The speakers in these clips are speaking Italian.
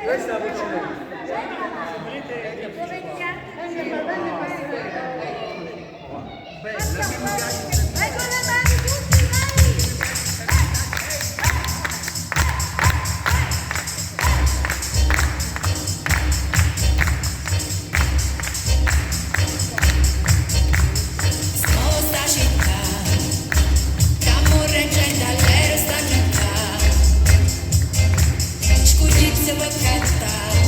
Questa vicina. Ecco le mani tutti, dai! Sta città, stiamo reggendo all'era sta città, scuglizia per cantare,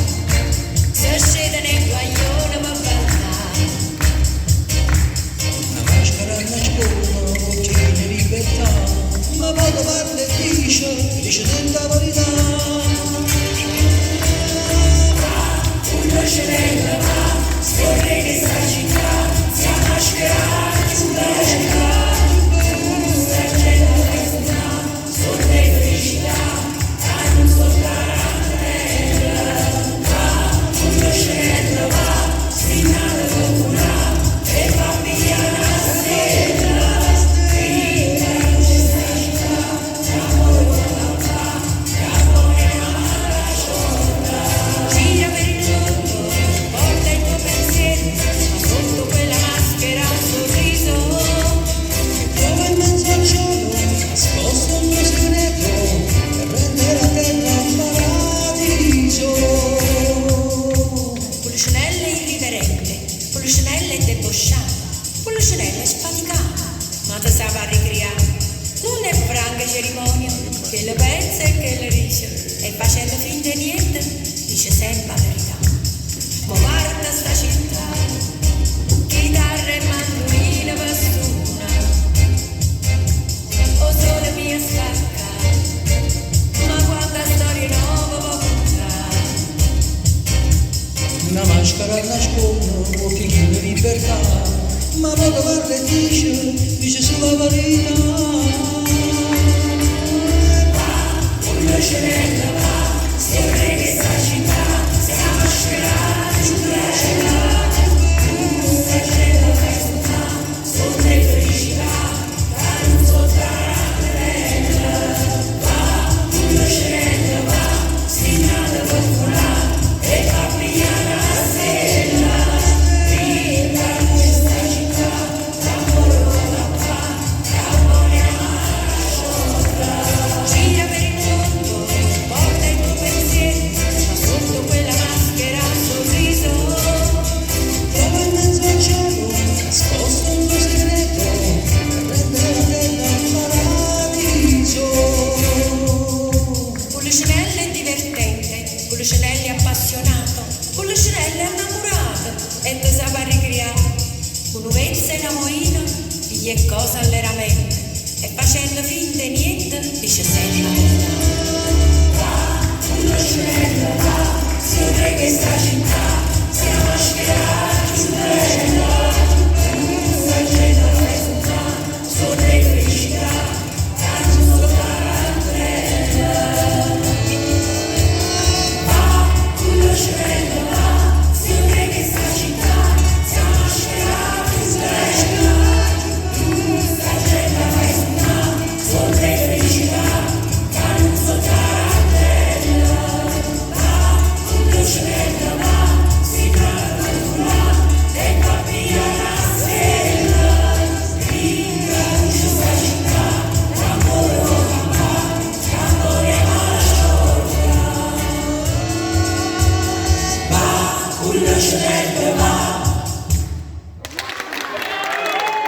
se scende nel guaglione per ballare. Una maschera nascono, occhiali di libertà, ma vado parla e dice tanta verità. Una scenella va, scorre che sta città, siamo mascherati sulla città. Sta scena festa, sorte e felicità, a non soltanto una scenella va, stinata qualcuna, e fa pigliare la stella. Vinta la luce sta città, l'amore vuole va, capone amara la sciolta. Gira per il mondo, porta il tuo pensiero, ma sotto quella maschera un sorriso. Dove in mezzo al cielo, nascosto un mio segreto, per rendere la terra un paradiso. Pulcinella irriverente, Pulcinella è debosciata, Pulcinella è sfaticata, ma ti sa ricreare. Non è franca cerimonia, che le pensa e che le dice, e facendo finta di niente, dice sempre la verità. Ma guarda sta città, chitarra e mandolina per suona, o sole mia stacca, ma quanta storia nuova può contare. Una maschera nascono, occhi di libertà, ma vado parla e dice sulla verità. Una scenella va, scorre che sta città, siamo mascherati sulla città. Sta scena festa, sorte e felicità, da non soltanto va. Una scenella va, stinata qualcuna, e fa pigliare la stella. Vinta la luce sta città, l'amore vuole va, capone amara la sciolta. Gira per il mondo, porta il tuo pensiero, ma sotto quella maschera un sorriso. Dove in mezzo al cielo, nascosto un mio segreto, per rendere la terra un paradiso. Pulcinella è divertente, Pulcinella è appassionato, Pulcinella è innamorato, e tu sai ricreare. Un'uvenza in amorino, gli è cosa all'eramente, e facendo finta di niente, dice sempre la verità. Una scenella va, scorre che sta città, siamo mascherati sulla città. Sta scena festa, sorte e felicità, tanto soltanto va. Una scenella va, scorre che sta città, siamo mascherati sulla città. Sta scena festa, sorte e felicità, tanto soltanto una scenella va, si tratta e fa pigliare la stella. Vinta la luce sta città, l'amore vuole va, capone amara la sciolta. Va, una scenella va,